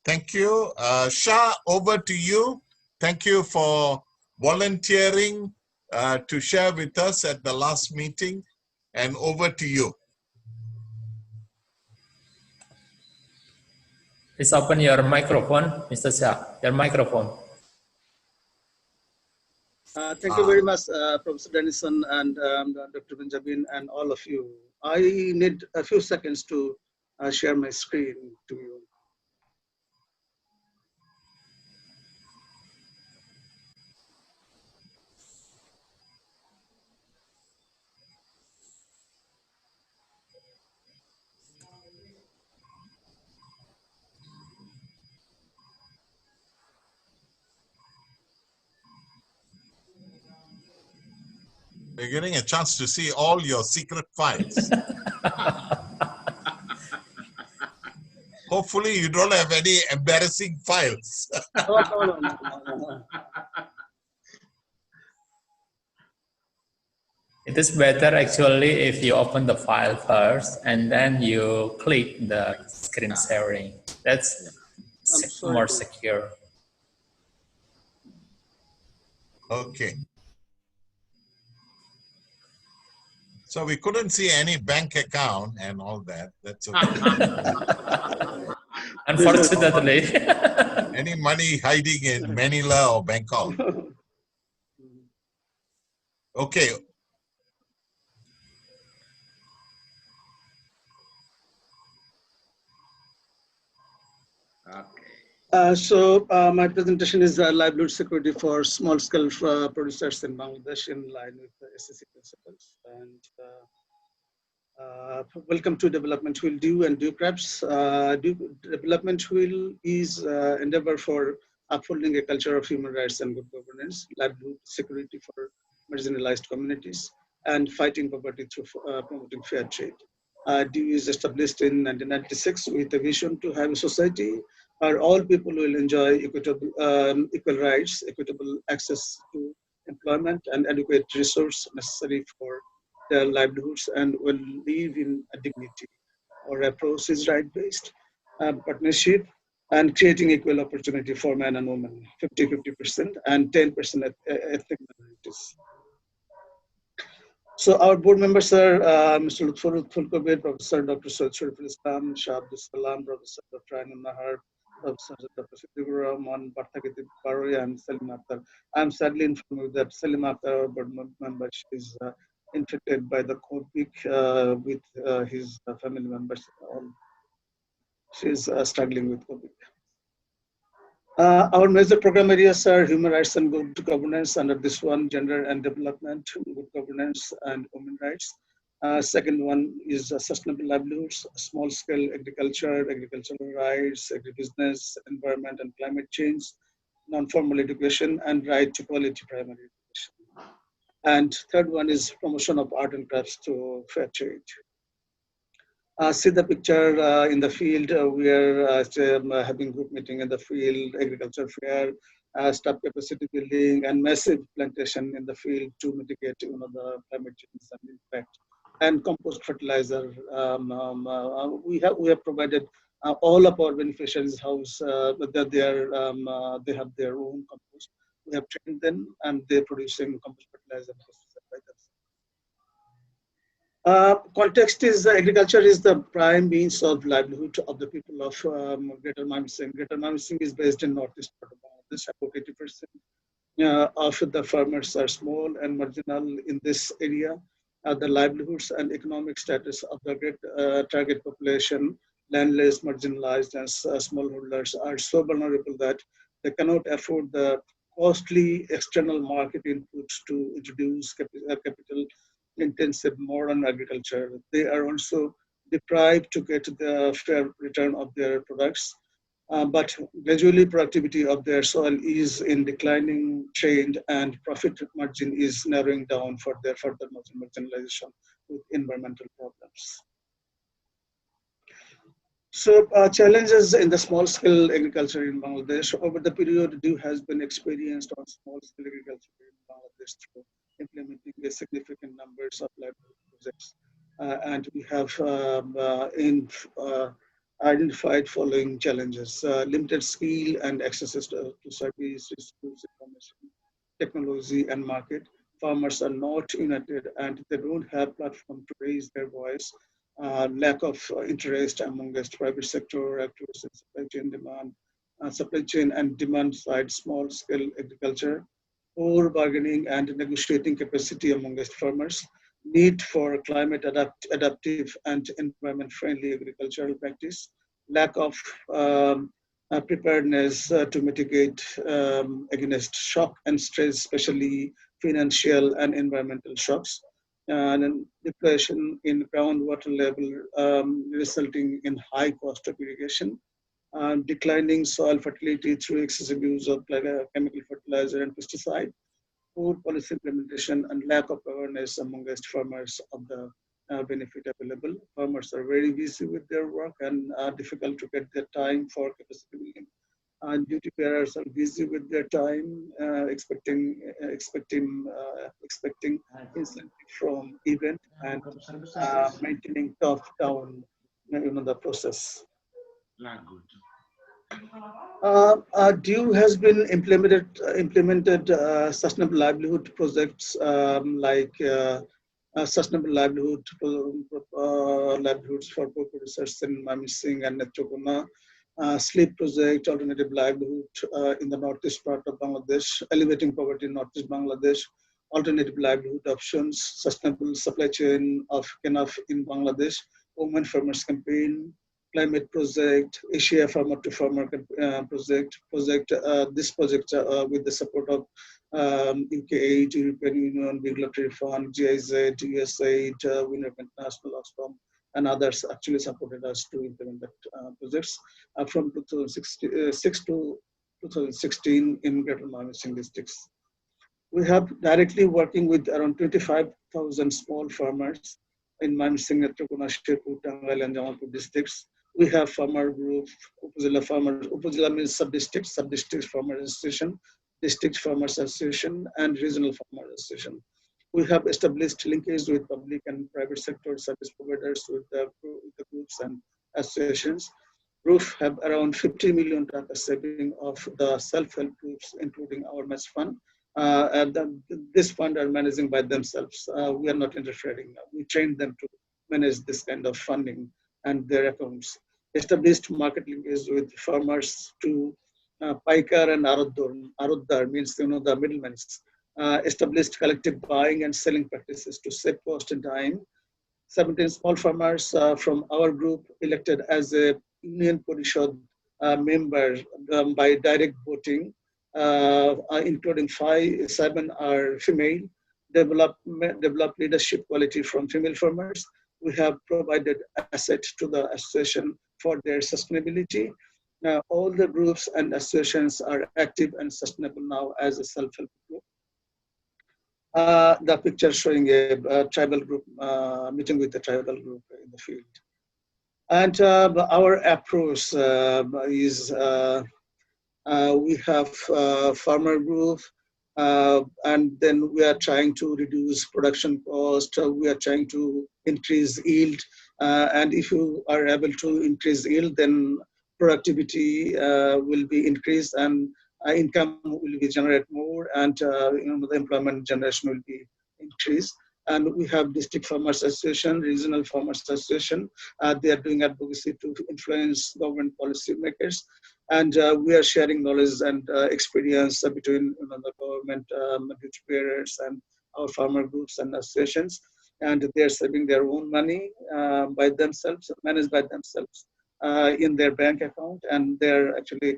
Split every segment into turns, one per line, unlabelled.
Thank you. Shah, over to you. Thank you for volunteering to share with us at the last meeting, and over to you.
Please open your microphone, Mr. Shah. Your microphone.
Thank you very much, Professor Dennison and Dr. Benjamin and all of you. I need a few seconds to share my screen to you.
We're getting a chance to see all your secret files. Hopefully you don't have any embarrassing files.
No.
It is better actually if you open the file first and then you click the screen sharing. That's more secure.
Okay. So we couldn't see any bank account and all that. That's okay.
Unfortunately.
Any money hiding in Manila or Bangkok? Okay.
My presentation is livelihood security for small-scale producers in Bangladesh in line with the SSE principles. And welcome to Development Wheel Do and Do Crafts. Development Wheel is endeavor for upholding a culture of human rights and good governance, livelihood security for marginalized communities, and fighting poverty through promoting fair trade. DO is established in 1996 with a vision to have a society where all people will enjoy equal rights, equitable access to employment, and adequate resource necessary for their livelihoods, and will live in a dignity. Our approach is right-based partnership and creating equal opportunity for men and women, 50-50%, and 10% ethnic minorities. So our board members are Mr. Lutful Kabir, Professor Dr. Salam, Shah Abdus, Salam, Professor Dr. Ainul Nahar, Professor Dr. Siddiqur Rahman, Barthakiti Baroi, and Salim Akhtar. I'm sadly informed that Salim Akhtar, our board member, is infected by the COVID with his family members. She's struggling with COVID. Our major program areas are human rights and good governance. Under this one, gender and development, good governance, and women rights. Second one is sustainable livelihoods, small-scale agriculture, agricultural rights, agribusiness, environment and climate change, non-formal education, and right to quality primary education. And third one is promotion of art and crafts to fair trade. See the picture in the field. We are having group meeting in the field, agriculture fair, staff capacity building, and massive plantation in the field to mitigate the climate change and impact. And compost fertilizer. We have provided all of our beneficiaries' house that they have their own compost. We have trained them, and they're producing compost fertilizer by themselves. Context is agriculture is the prime means of livelihood of the people of Greater Mymensingh. Greater Mymensingh is based in northeast part of Bangladesh. About 80% of the farmers are small and marginal in this area. The livelihoods and economic status of the great target population, landless, marginalized, and smallholders are so vulnerable that they cannot afford the costly external market inputs to introduce capital intensive modern agriculture. They are also deprived to get the fair return of their products, but gradually productivity of their soil is in declining trend and profit margin is narrowing down for their further marginalization with environmental problems. So challenges in the small-scale agriculture in Bangladesh over the period has been experienced on small-scale agriculture in Bangladesh through implementing a significant numbers of livelihood projects, and we have identified following challenges: limited skill and access to service, schools, information, technology, and market. Farmers are not united and they don't have platform to raise their voice. Lack of interest amongst private sector actors in supply chain and demand side small scale agriculture, poor bargaining and negotiating capacity amongst farmers, need for climate adaptive and environment friendly agricultural practice, lack of preparedness to mitigate against shock and stress, especially financial and environmental shocks, and then depletion in groundwater level resulting in high cost of irrigation, declining soil fertility through excessive use of chemical fertilizer and pesticide, poor policy implementation, and lack of awareness amongst farmers of the benefit available. Farmers are very busy with their work and difficult to get their time for capacity building. And duty bearers are busy with their time, expecting incentive from event and maintaining tough down, the process. DUE has been implemented sustainable livelihood projects like sustainable livelihoods for poor producers in Mamising and Netrokona, sleep project, alternative livelihood in the northeast part of Bangladesh, elevating poverty in northeast Bangladesh, alternative livelihood options, sustainable supply chain of Kenaf in Bangladesh, women farmers campaign, climate project, Asia farmer to farmer this project with the support of UK aid, European Union, Regulatory Fund, GIZ, USAID, Winner International, Oxfam, and others actually supported us to implement that projects from 2006 to 2016 in Greater Mymensingh districts. We have directly working with around 25,000 small farmers in Mymensingh, Netrokona, Sherpur, Tangail, and Jamalpur districts. We have farmer group, Upazila means sub-district farmer association, district farmers association, and regional farmer association. We have established linkage with public and private sector service providers with the groups and associations. Group have around 50 million taka saving of the self-help groups, including our match fund. This fund are managing by themselves. We are not interfering. We train them to manage this kind of funding and their accounts. Established market linkage with farmers to Paikar and Aruddar means the middlemen. Established collective buying and selling practices to save cost and time. 17 small farmers from our group elected as a Union Parishad member by direct voting, including 7 are female. Develop leadership quality from female farmers. We have provided asset to the association for their sustainability. All the groups and associations are active and sustainable now as a self-help group. The picture showing a tribal group meeting with the tribal group in the field. And our approach is we have farmer group, and then we are trying to reduce production cost. We are trying to increase yield, and if you are able to increase yield, then productivity will be increased, and income will be generate more, and the employment generation will be increased. And we have district farmers association, regional farmers association. They are doing advocacy to influence government policy makers, and we are sharing knowledge and experience between the government duty bearers and our farmer groups and associations. And they are saving their own money by themselves, managed by themselves in their bank account, and they are actually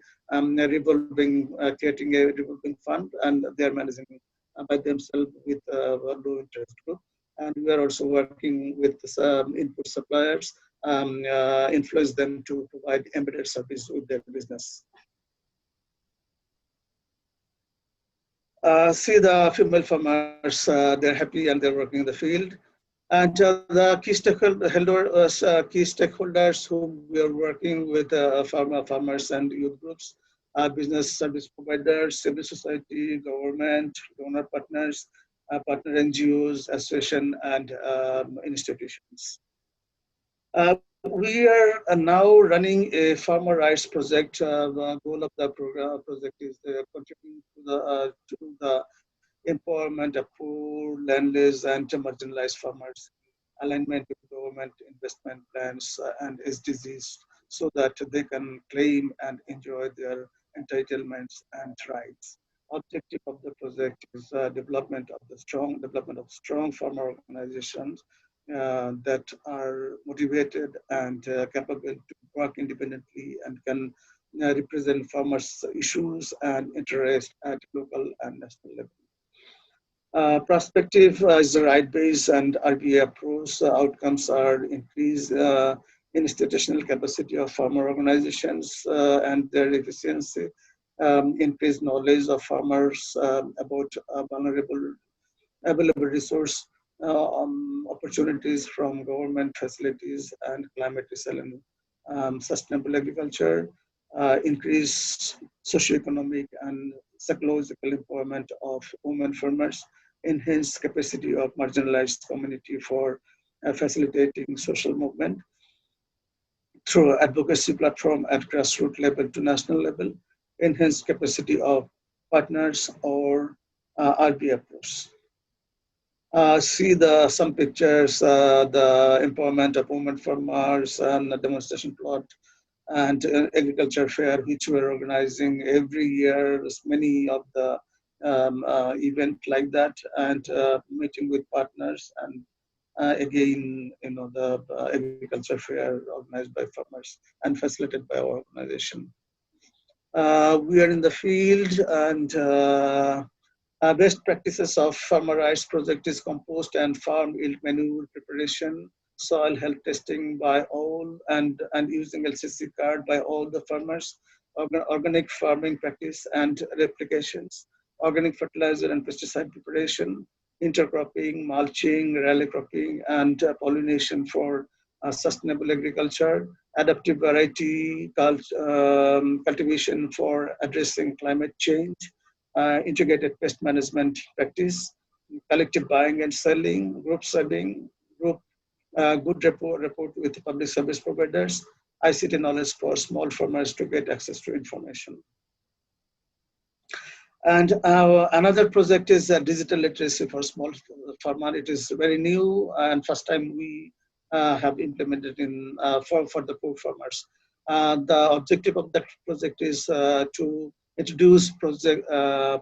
creating a revolving fund, and they are managing by themselves with a low interest group. And we are also working with input suppliers, influence them to provide embedded service with their business. See the female farmers, they're happy and they're working in the field. And the key stakeholders who we are working with, farmers and youth groups, business service providers, civil society, government, donor partners, partner NGOs, association, and institutions. We are now running a farmer rights project. The goal of the project is contributing to the empowerment of poor, landless, and marginalized farmers, alignment with government investment plans and SDGs, so that they can claim and enjoy their entitlements and rights. Objective of the project is development of strong farmer organizations that are motivated and capable to work independently and can represent farmers' issues and interests at local and national level. Prospective is the right base and RBA approach. Outcomes are increase institutional capacity of farmer organizations and their efficiency, increased knowledge of farmers about vulnerable available resource opportunities from government facilities and climate resilient sustainable agriculture, increase socioeconomic and psychological empowerment of women farmers, enhance capacity of marginalized community for facilitating social movement through advocacy platform at grassroots level to national level, enhance capacity of partners or RB approach. See some pictures, the empowerment of women farmers and a demonstration plot and agriculture fair, which we're organizing every year. There's many of the event like that, and meeting with partners, and again, the agriculture fair organized by farmers and facilitated by our organization. We are in the field and best practices of farmer rights project is compost and farm yield manure preparation, soil health testing by all, and using LCC card by all the farmers, organic farming practice and replications, organic fertilizer and pesticide preparation, intercropping, mulching, rally cropping, and pollination for sustainable agriculture, adaptive variety cultivation for addressing climate change, integrated pest management practice, collective buying and selling, group selling, group good report with public service providers, ICT knowledge for small farmers to get access to information. And another project is digital literacy for small farmer. It is very new and first time we have implemented in for the poor farmers. The objective of that project is to introduce the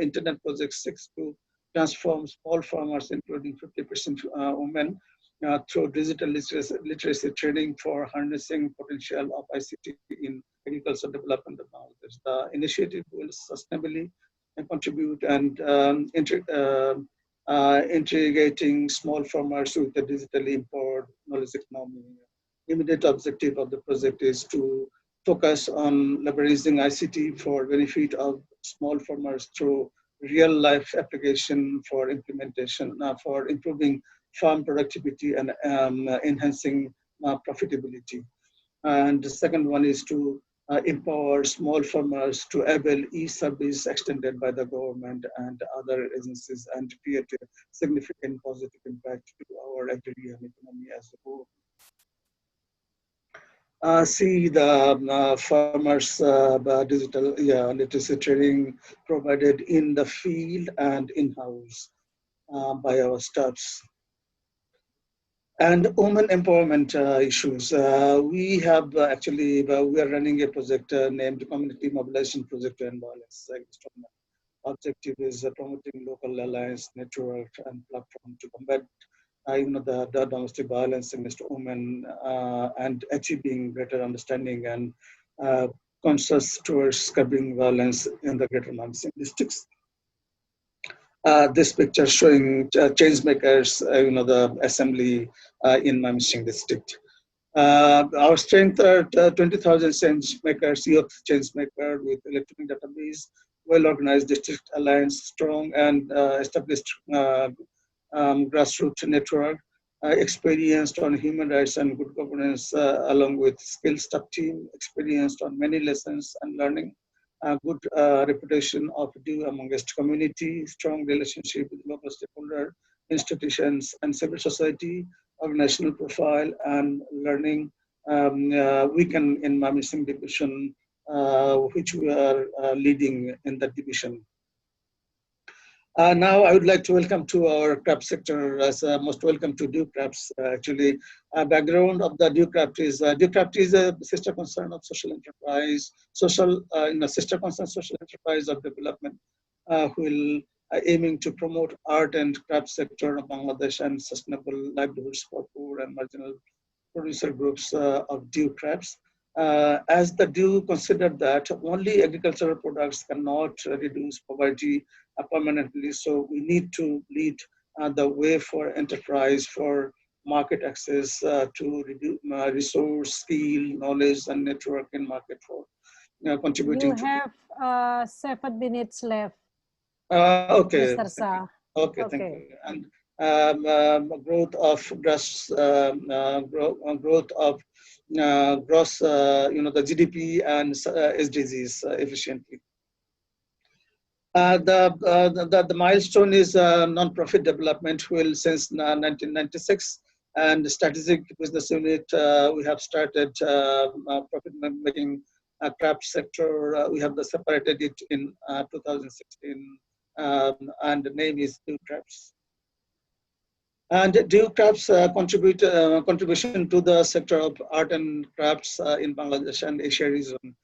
internet project 6 to transform small farmers, including 50% women, through digital literacy training for harnessing potential of ICT in agricultural development of knowledge. The initiative will sustainably contribute and integrating small farmers with the digitally empowered knowledge economy. Immediate objective of the project is to focus on leveraging ICT for benefit of small farmers through real life application for implementation, for improving farm productivity and enhancing profitability. And the second one is to empower small farmers to avail e-service extended by the government and other agencies and create a significant positive impact to our agrarian economy as a whole. See the farmers digital literacy training provided in the field and in-house by our staffs. And women empowerment issues. We have we are running a project named Community Mobilization Project to End Violence Against Women. Objective is promoting local alliance, network, and platform to combat the domestic violence against women and achieving greater understanding and conscious towards curbing violence in the Greater Mymensingh districts. This picture showing change makers, the assembly in Mymensingh district. Our strength are 20,000 change makers, youth change maker with electronic database, well-organized district alliance, strong and established grassroots network, experienced on human rights and good governance, along with skilled staff team, experienced on many lessons and learning, good reputation of due amongst community, strong relationship with local stakeholder, institutions, and civil society, organizational profile, and learning. We can in Mymensingh division, which we are leading in that division. Now I would like to welcome to our craft sector as most welcome to Dew Crafts. Actually, background of the Dew Craft is a sister concern of social enterprise, sister concern social enterprise of development, who will aiming to promote art and craft sector of Bangladesh and sustainable livelihoods for poor and marginal producer groups of Dew Crafts. As the Dew considered that only agricultural products cannot reduce poverty permanently, so we need to lead the way for enterprise, for market access to reduce, resource, skill, knowledge, and network in market for contributing.
You have 7 minutes left.
Okay.
Mr. Shah.
Okay, thank you. And growth of gross, growth of gross, the GDP and SDGs efficiently. The milestone is non-profit development will since 1996, and strategic business unit we have started profit making craft sector. We have separated it in 2016, and the name is Dew Crafts. And Dew Crafts contribution to the sector of art and crafts in Bangladesh and Asia region.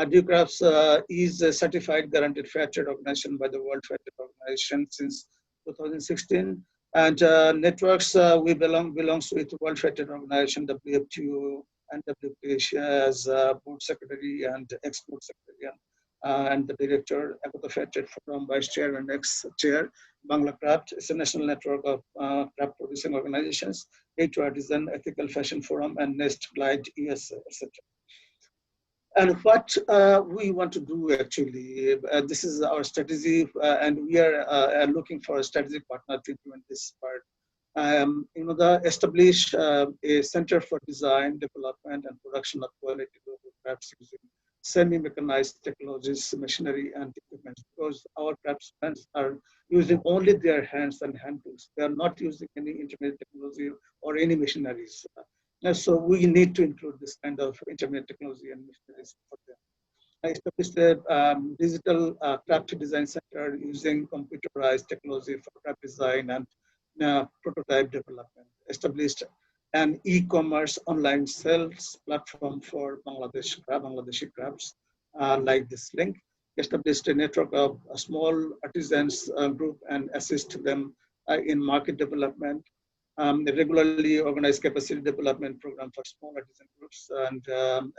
Dew Crafts is a certified guaranteed fair trade organization by the World Fair Trade Organization since 2016. And networks we belongs with World Fair Trade Organization, WFTO, and WPH as board secretary and export secretary, and the director, Ekota Fair Trade Forum vice chair and ex-chair. Bangla Craft is a national network of craft producing organizations, A2 Artisan, Ethical Fashion Forum, and Nest Glide, USA, etc. And what we want to do actually, this is our strategy, and we are looking for a strategic partner to implement this part. Establish a center for design, development, and production of quality local crafts using semi-mechanized technologies, machinery, and equipment, because our craftsmen are using only their hands and hand tools. They are not using any intermediate technology or any machineries. So we need to include this kind of intermediate technology and machineries for them. I established a digital craft design center using computerized technology for craft design and prototype development. Established an e-commerce online sales platform for Bangladeshi crafts, like this link. Established a network of small artisans group and assist them in market development. Regularly organize capacity development program for small artisan groups, and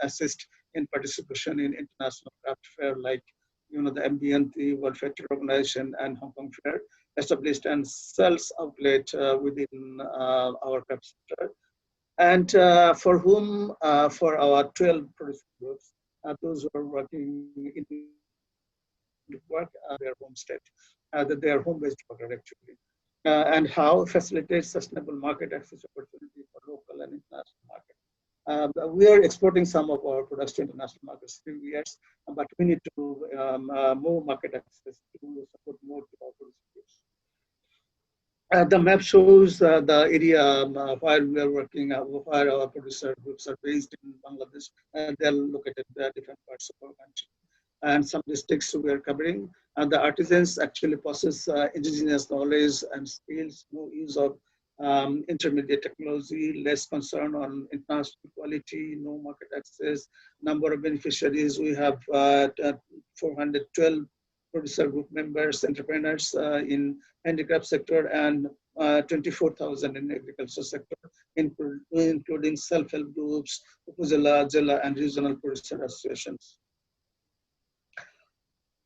assist in participation in international craft fair like the MBN, the World Fair Trade Organization, and Hong Kong Fair. Established and sales outlet within our craft sector, and for our 12 producer groups, those who are working in work their home state, their home-based worker actually. And how facilitate sustainable market access opportunity for local and international market. We are exporting some of our products to international markets every years, but we need to more market access to support more to our producers. The map shows the area where we are working, where our producer groups are based in Bangladesh, and they are located in different parts of our country. And some districts we are covering, and the artisans actually possess indigenous knowledge and skills, no use of intermediate technology, less concern on international quality, no market access, number of beneficiaries. We have 412 producer group members, entrepreneurs in handicraft sector, and 24,000 in agriculture sector, including self-help groups, Upazila, Jilla, and regional producer associations.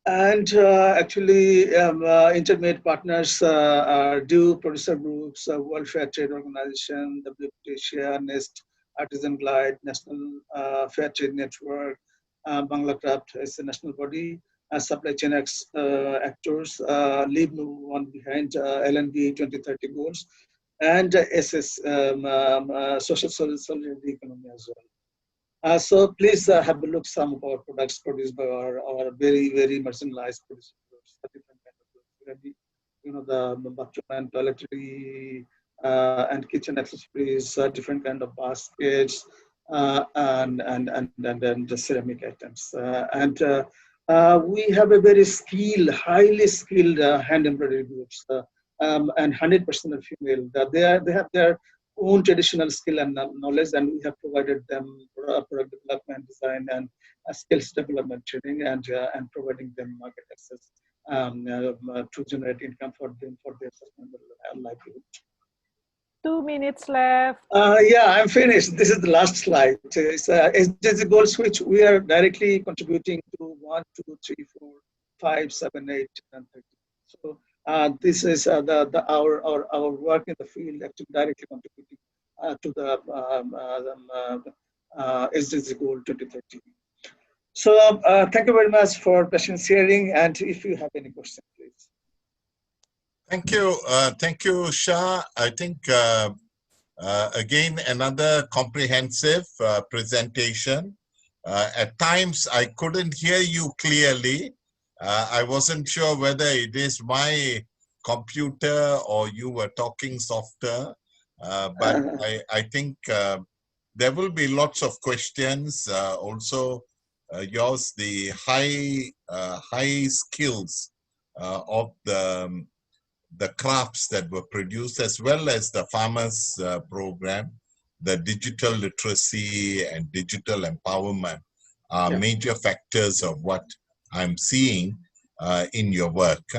And actually, intermediate partners are Dew producer groups, World Fair Trade Organization, WPH, Nest, Artisan Glide, National Fair Trade Network, Bangla Craft is a national body, supply chain actors, leave no one behind, LNB 2030 goals, and social solidarity economy as well. So please have a look some of our products produced by our very, very marginalized producers, different kind of products. The bathroom and toiletry and kitchen accessories, different kind of baskets, and the ceramic items. We have a very skilled, highly skilled hand embroidery groups, and 100% are female. They have their own traditional skill and knowledge, and we have provided them product development, design, and skills development training, and providing them market access to generate income for them for their sustainable livelihood.
2 minutes left.
Yeah, I'm finished. This is the last slide. It's SDG goals which we are directly contributing to 1, 2, 3, 4, 5, 7, 8, and 13. So this is our work in the field actually directly contributing to the SDG goal 2030. So thank you very much for patient sharing, and if you have any questions, please.
Thank you, Shah. I think again another comprehensive presentation. At times I couldn't hear you clearly. I wasn't sure whether it is my computer or you were talking softer, but I think there will be lots of questions. Also, yours, the high skills of the crafts that were produced, as well as the farmers program, the digital literacy and digital empowerment are major factors of what I'm seeing in your work.